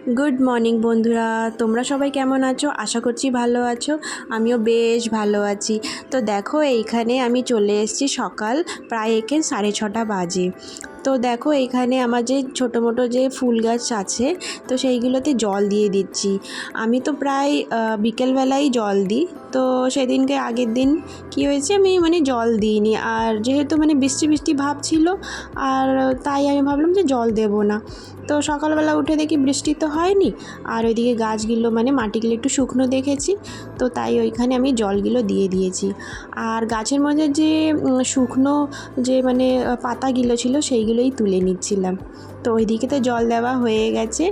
Good morning বন্ধুরা, তোমরা সবাই কেমন আছো? আশা করছি ভালো আছো। আমিও বেশ ভালো আছি। তো দেখো, এইখানে আমি চলে এসেছি সকাল প্রায় 6:30 বাজে। তো দেখো, এইখানে আমার যে ছোটো মোটো যে ফুল গাছ আছে, তো সেইগুলোতে জল দিয়ে দিচ্ছি। আমি তো প্রায় বিকেলবেলাই জল দিই। তো সেদিনকে আগের দিন কি হয়েছে, আমি জল দিইনি। আর যেহেতু বৃষ্টি বৃষ্টি ভাব ছিল, আর তাই আমি ভাবলাম যে জল দেবো না। তো সকালবেলা উঠে দেখি বৃষ্টি তো হয়নি, আর ওইদিকে গাছগুলো মাটিগুলো একটু শুকনো দেখেছি। তো তাই ওইখানে আমি জলগুলো দিয়ে দিয়েছি। আর গাছের মধ্যে যে শুকনো যে পাতাগুলো ছিল সেইগুলোই তুলে নিচ্ছিলাম। তো ওইদিকে তো জল দেওয়া হয়ে গেছে।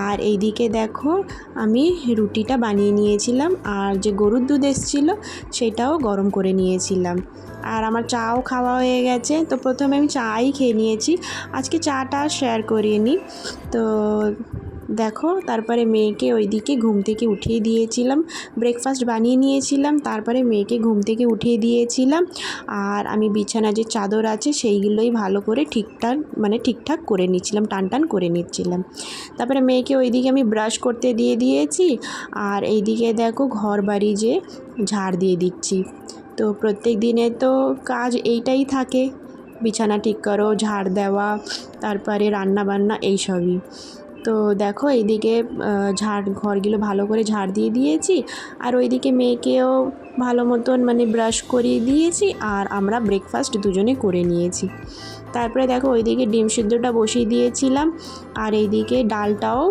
আর এইদিকে দেখো, আমি রুটিটা বানিয়ে নিয়েছিলাম, আর যে গরুর দুধ এসেছিলো সেটাও গরম করে নিয়েছিলাম। আর আমার চাও খাওয়া হয়ে গেছে। তো প্রথমে আমি চাই খেয়ে নিয়েছি, আজকে চাটা শেয়ার করিনি। তো দেখো, তারপরে মেয়েকে ওইদিকে ঘুম থেকে উঠিয়ে দিয়েছিলাম, ব্রেকফাস্ট বানিয়ে নিয়েছিলাম, তারপরে মেয়েকে ঘুম থেকে উঠিয়ে দিয়েছিলাম। আর আমি বিছানা যে চাদর আছে সেইগুলোই ভালো করে ঠিকঠাক করে নিচ্ছিলাম, টান করে নিচ্ছিলাম। তারপরে মেয়েকে ওইদিকে আমি ব্রাশ করতে দিয়ে দিয়েছি। আর এইদিকে দেখো, ঘর বাড়ি যে ঝাড় দিয়ে দিচ্ছি। তো প্রত্যেক দিনে তো কাজ এইটাই থাকে, বিছানা ঠিক করো, ঝাড় দেওয়া, তারপরে রান্না বান্না এইসবই। তো দেখো, এইদিকে ঘরগুলো ভালো করে ঝাড় দিয়ে দিয়েছি। আর ওইদিকে মেয়েকেও ভালো মতন ব্রাশ করিয়ে দিয়েছি। আর আমরা ব্রেকফাস্ট দুজনে করে নিয়েছি। তারপরে দেখো, ওইদিকে ডিম সিদ্ধটা বসিয়ে দিয়েছিলাম। আর এইদিকে ডালটাও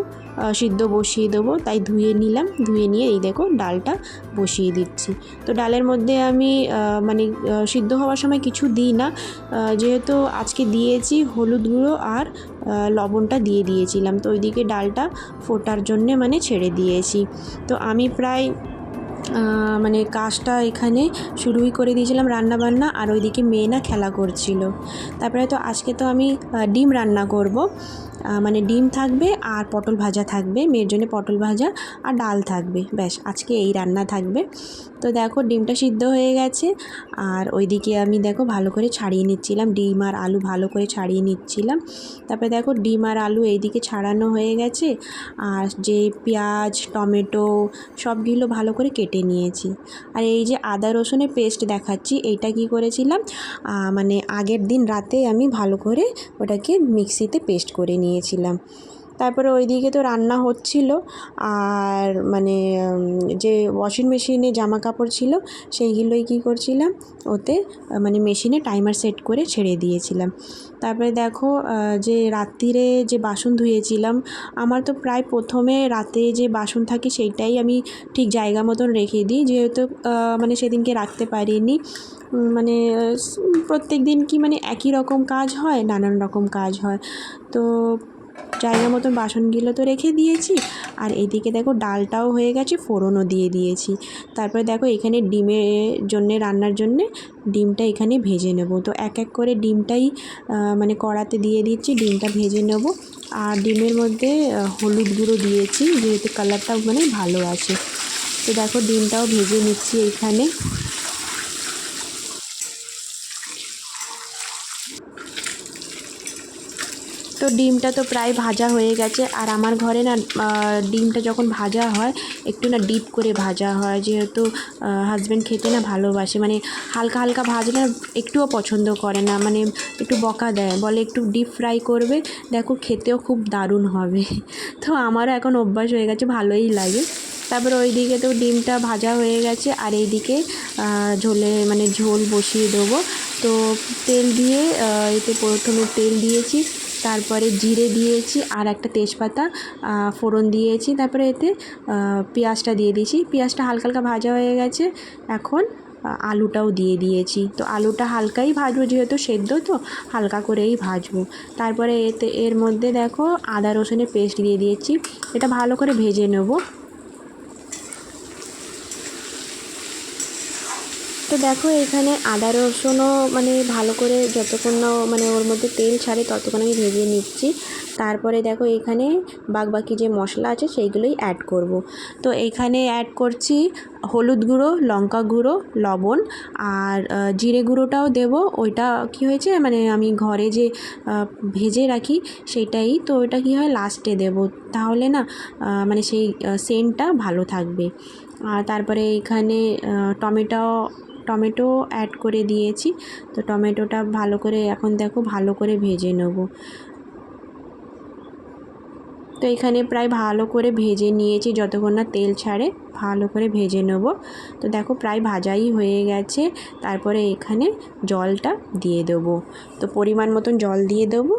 সিদ্ধ বসিয়ে দেবো, তাই ধুয়ে নিলাম। ধুয়ে নিয়ে এই দেখো ডালটা বসিয়ে দিচ্ছি। তো ডালের মধ্যে আমি সিদ্ধ হওয়ার সময় কিছু দিই না, যেহেতু আজকে দিয়েছি হলুদ গুঁড়ো আর লবণটা দিয়ে দিয়েছিলাম। তো ওইদিকে ডালটা ফোটার জন্যে ছেড়ে দিয়েছি। তো আমি প্রায় কাজটা এখানে শুরুই করে দিয়েছিলাম, রান্নাবান্না। আর ওইদিকে মেয়ে না খেলা করছিল। তারপরে তো আজকে তো আমি ডিম রান্না করব। ডিম থাকবে আর পটল ভাজা থাকবে, মেয়ের জন্য পটল ভাজা আর ডাল থাকবে, ব্যাস আজকে এই রান্না থাকবে। তো দেখো, ডিমটা সিদ্ধ হয়ে গেছে। আর ওইদিকে আমি দেখো ভালো করে ছাড়িয়ে নিচ্ছিলাম, ডিম আর আলু ভালো করে ছাড়িয়ে নিচ্ছিলাম। তারপরে দেখো, ডিম আর আলু এইদিকে ছাড়ানো হয়ে গেছে। আর যে পেঁয়াজ, টমেটো সবগুলো ভালো করে কেটে নিয়েছি। আর এই যে আদা রসুনের পেস্ট দেখাচ্ছি, এইটা কি করেছিলাম, আগের দিন রাতে আমি ভালো করে ওটাকে মিক্সিতে পেস্ট করে নিয়েছিলাম। তারপরে ওইদিকে তো রান্না হচ্ছিল। আর যে ওয়াশিং মেশিনে জামা কাপড় ছিল সেইগুলোই কী করছিলাম, ওতে মেশিনে টাইমার সেট করে ছেড়ে দিয়েছিলাম। তারপরে দেখো, যে রাত্রিরে যে বাসন ধুয়েছিলাম, আমার তো প্রায় প্রথমে রাতে যে বাসন থাকে সেইটাই আমি ঠিক জায়গা মতন রেখে দিই, যেহেতু সেদিনকে রাখতে পারিনি। প্রত্যেক দিন কি একই রকম কাজ হয়, নানান রকম কাজ হয়। তো জায়গা মতন বাসনগুলো তো রেখে দিয়েছি। আর এইদিকে দেখো, ডালটাও হয়ে গেছে, ফোড়নও দিয়ে দিয়েছি। তারপরে দেখো, এখানে ডিমের জন্যে, রান্নার জন্যে ডিমটা এখানে ভেজে নেব। তো এক এক করে ডিমটাই কড়াতে দিয়ে দিচ্ছি, ডিমটা ভেজে নেব। আর ডিমের মধ্যে হলুদ গুঁড়ো দিয়েছি, যেহেতু কালারটা ভালো আছে। তো দেখো, ডিমটাও ভেজে নিচ্ছি এইখানে। তো ডিমটা তো প্রায় ভাজা হয়ে গেছে। আর আমার ঘরে না ডিমটা যখন ভাজা হয় একটু না ডিপ করে ভাজা হয়, যেহেতু হাজব্যান্ড খেতে না ভালোবাসে, হালকা হালকা ভাজলে একটুও পছন্দ করে না, একটু বকা দেয়, বলে একটু ডিপ ফ্রাই করবে, দেখো খেতেও খুব দারুণ হবে। তো আমারও এখন অভ্যাস হয়ে গেছে, ভালোই লাগে। তারপরে ওই দিকে তো ডিমটা ভাজা হয়ে গেছে। আর এইদিকে ঝোল বসিয়ে দেবো। তো তেল দিয়ে, এতে প্রথমে তেল দিয়েছি, তারপরে জিরে দিয়েছি, আর একটা তেজপাতা ফোড়ন দিয়েছি। তারপরে এতে পেঁয়াজটা দিয়ে দিয়েছি। পেঁয়াজটা হালকা হালকা ভাজা হয়ে গেছে। এখন আলুটাও দিয়ে দিয়েছি। তো আলুটা হালকাই ভাজবো, যেহেতু সেদ্ধ তো হালকা করেই ভাজবো। তারপরে এর মধ্যে দেখো, আদা রসুনের পেস্ট দিয়ে দিয়েছি, এটা ভালো করে ভেজে নেব। তো দেখো এখানে আদা রসুনও মানে ভালো করে যতক্ষণ না মানে ওর মধ্যে তেল ছাড়ে ততক্ষণ আমি ভেজে নিচ্ছি। তারপরে দেখো এখানে বাকি যে মশলা আছে সেইগুলোই অ্যাড করব। তো এখানে অ্যাড করছি হলুদ গুঁড়ো, লঙ্কা গুঁড়ো, লবণ আর জিরে গুঁড়োটাও দেব। ওইটা কি হয়েছে মানে আমি ঘরে যে ভেজে রাখি সেইটাই, তো ওইটা কি হয় লাস্টে দেব, তাহলে না মানে সেই সেন্টটা ভালো থাকবে। আর তারপরে এখানে টমেটো অ্যাড করে দিয়েছি। তো টমেটোটা ভালো করে এখন দেখো ভালো করে ভেজে নেব। তো এখানে প্রায় ভালো করে ভেজে নিয়েছি, যতক্ষণ না তেল ছাড়ে ভালো করে ভেজে নেব। তো দেখো প্রায় ভাজাই হয়ে গেছে। তারপরে এখানে জলটা দিয়ে দেবো। তো পরিমাণ মতন জল দিয়ে দেবো।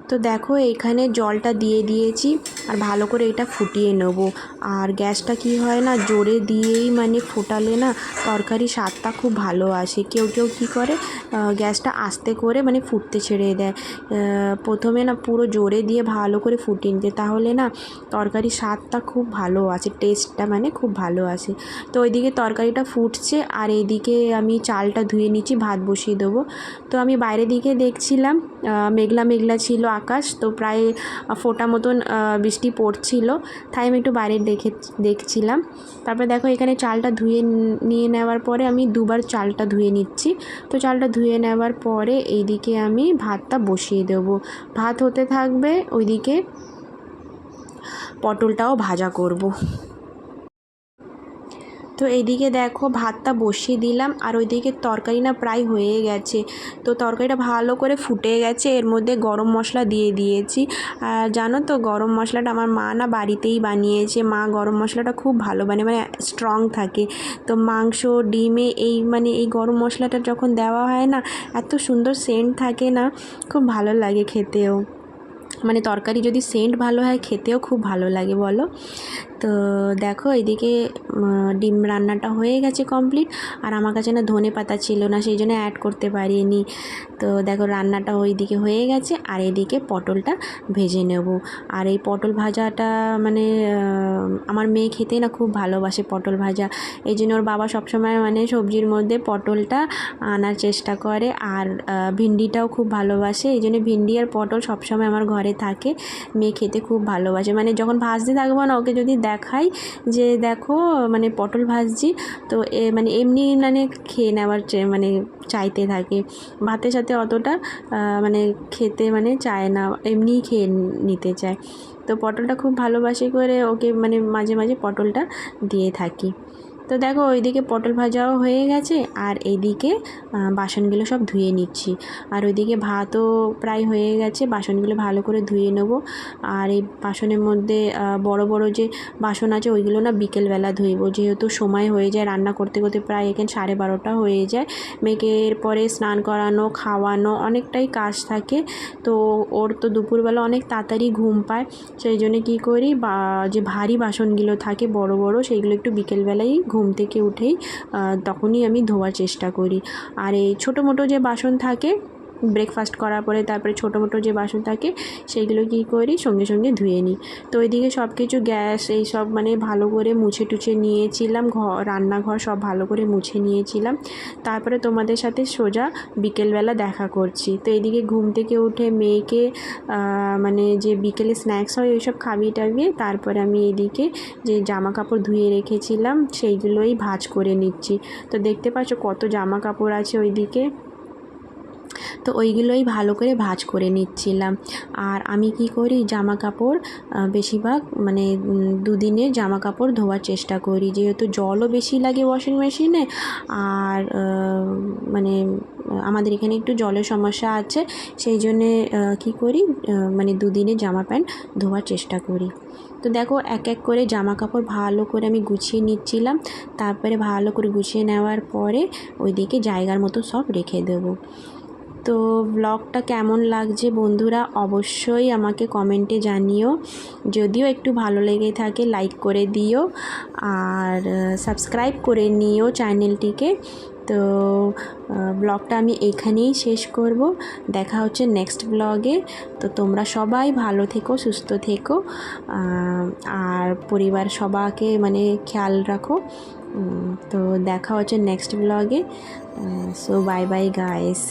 তো দেখো এইখানে জলটা দিয়ে দিয়েছি আর ভালো করে এটা ফুটিয়ে নেব। আর গ্যাসটা কি হয় না জোরে দিয়েই মানে ফোটালে না তরকারি স্বাদটা খুব ভালো আসে। কেউ কী করে গ্যাসটা আস্তে করে মানে ফুটতে ছেড়ে দেয়। প্রথমে না পুরো জোরে দিয়ে ভালো করে ফুটিয়ে নিতে, তাহলে না তরকারির স্বাদটা খুব ভালো আসে, টেস্টটা মানে খুব ভালো আসে। তো ওইদিকে তরকারিটা ফুটছে আর এইদিকে আমি চালটা ধুয়ে নিচ্ছি, ভাত বসিয়ে দেবো। তো আমি বাইরের দিকে দেখছিলাম মেঘলা মেঘলা ছিল আকাশ, তো প্রায় ফোঁটা মতন বৃষ্টি পড়ছিল, তাই আমি একটু বাইরে দেখছিলাম। তারপরে দেখো এখানে চালটা ধুয়ে নিয়ে নেওয়ার পরে আমি দুবার চালটা ধুয়ে নিচ্ছি। তো চালটা ধুয়ে নেওয়ার পরে এইদিকে আমি ভাতটা বসিয়ে দেবো। ভাত হতে থাকবে, ওইদিকে পটলটাও ভাজা করব। তো এইদিকে দেখো ভাতটা বসিয়ে দিলাম আর ওইদিকে তরকারি না প্রায় হয়ে গেছে। তো তরকারিটা ভালো করে ফুটে গেছে, এর মধ্যে গরম মশলা দিয়ে দিয়েছি। আর জানো তো গরম মশলাটা আমার মা না বাড়িতেই বানিয়েছে। মা গরম মশলাটা খুব ভালো মানে স্ট্রং থাকে। তো মাংস ডিমে এই গরম মশলাটা যখন দেওয়া হয় না এত সুন্দর সেন্ট থাকে না, খুব ভালো লাগে খেতেও। মানে তরকারি যদি সেন্ট ভালো হয় খেতেও খুব ভালো লাগে বলো। তো দেখো এদিকে ডিম রান্নাটা হয়ে গেছে কমপ্লিট। আর আমার কাছে না ধনে পাতা ছিল না, সেই জন্য অ্যাড করতে পারিনি। তো দেখো রান্নাটা ওইদিকে হয়ে গেছে আর এদিকে পটলটা ভেজে নেব। আর এই পটল ভাজাটা মানে আমার মেয়ে খেতে না খুব ভালোবাসে পটল ভাজা, এই জন্য ওর বাবা সবসময় মানে সবজির মধ্যে পটলটা আনার চেষ্টা করে। আর ভিন্ডিটাও খুব ভালোবাসে, এই জন্য ভিন্ডি আর পটল সবসময় আমার ঘরে থাকে। মেয়ে খেতে খুব ভালোবাসে, মানে যখন ভাজতে থাকবো না ওকে যদি দেখাই যে দেখো মানে পটল ভাজছি, তো মানে এমনি মানে খেয়ে নেওয়ার মানে চাইতে থাকে। ভাতের সাথে অতটা মানে খেতে মানে চায় না, এমনিই খেয়ে নিতে চায়। তো পটলটা খুব ভালোবাসি করে ওকে মানে মাঝে মাঝে পটলটা দিয়ে থাকি। তো দেখো ওইদিকে পটল ভাজাও হয়ে গেছে আর এইদিকে বাসনগুলো সব ধুয়ে নিচ্ছি। আর ওইদিকে ভাতও প্রায় হয়ে গেছে, বাসনগুলো ভালো করে ধুয়ে নেব। আর এই বাসনের মধ্যে বড় বড় যে বাসন আছে ওইগুলো না বিকেলবেলা ধুইব, যেহেতু সময় হয়ে যায় রান্না করতে করতে প্রায় এখানে 12:30 হয়ে যায়। মেয়েকে এরপরে স্নান করানো খাওয়ানো অনেকটাই কাজ থাকে। তো ওর তো দুপুরবেলা অনেক তাড়াতাড়ি ঘুম পায়, সেই জন্য কী করি যে ভারী বাসনগুলো থাকে বড় বড় সেইগুলো একটু বিকেলবেলাই ঘুম থেকে উঠেই তখনই আমি ধোয়ার চেষ্টা করি। আর এই ছোটো মোটো যে বাসন থাকে ব্রেকফাস্ট করার পরে তারপরে ছোটো মোটো যে বাসন থাকে সেইগুলো কী করি সঙ্গে সঙ্গে ধুয়ে নিই। তো ওইদিকে সব কিছু গ্যাস এই সব মানে ভালো করে মুছে টুছে নিয়েছিলাম, রান্নাঘর সব ভালো করে মুছে নিয়েছিলাম। তারপরে তোমাদের সাথে সোজা বিকেলবেলা দেখা করছি। তো এদিকে ঘুম থেকে উঠে মেয়েকে মানে যে বিকেলে স্ন্যাক্স হয় ওইসব খাইয়ে টাইয়ে তারপরে আমি এদিকে যে জামা কাপড় ধুয়ে রেখেছিলাম সেইগুলোই ভাঁজ করে নিচ্ছি। তো দেখতে পাচ্ছ কত জামা কাপড় আছে ওইদিকে, তো ওইগুলোই ভালো করে ভাঁজ করে নিচ্ছিলাম। আর আমি কি করি জামা কাপড় বেশিরভাগ মানে দুদিনের জামা কাপড় ধোয়ার চেষ্টা করি, যেহেতু জলও বেশি লাগে ওয়াশিং মেশিনে। আর মানে আমাদের এখানে একটু জলের সমস্যা আছে, সেই জন্যে কী করি মানে দুদিনের জামা প্যান্ট ধোয়ার চেষ্টা করি। তো দেখো এক এক করে জামা কাপড় ভালো করে আমি গুছিয়ে নিচ্ছিলাম। তারপরে ভালো করে গুছিয়ে নেওয়ার পরে ওইদিকে জায়গার মতো সব রেখে দেবো। তো ব্লগটা কেমন লাগছে বন্ধুরা অবশ্যই আমাকে কমেন্টে জানিও। যদিও একটু ভালো লেগে থাকে লাইক করে দিও আর সাবস্ক্রাইব করে নিও চ্যানেলটিকে। তো ব্লগটা আমি এখানেই শেষ করব, দেখা হচ্ছে নেক্সট ব্লগে। তো তোমরা সবাই ভালো থেকো সুস্থ থেকো আর পরিবার সবাইকে মানে খেয়াল রাখো। তো দেখা হচ্ছে নেক্সট ব্লগে। So bye bye guys.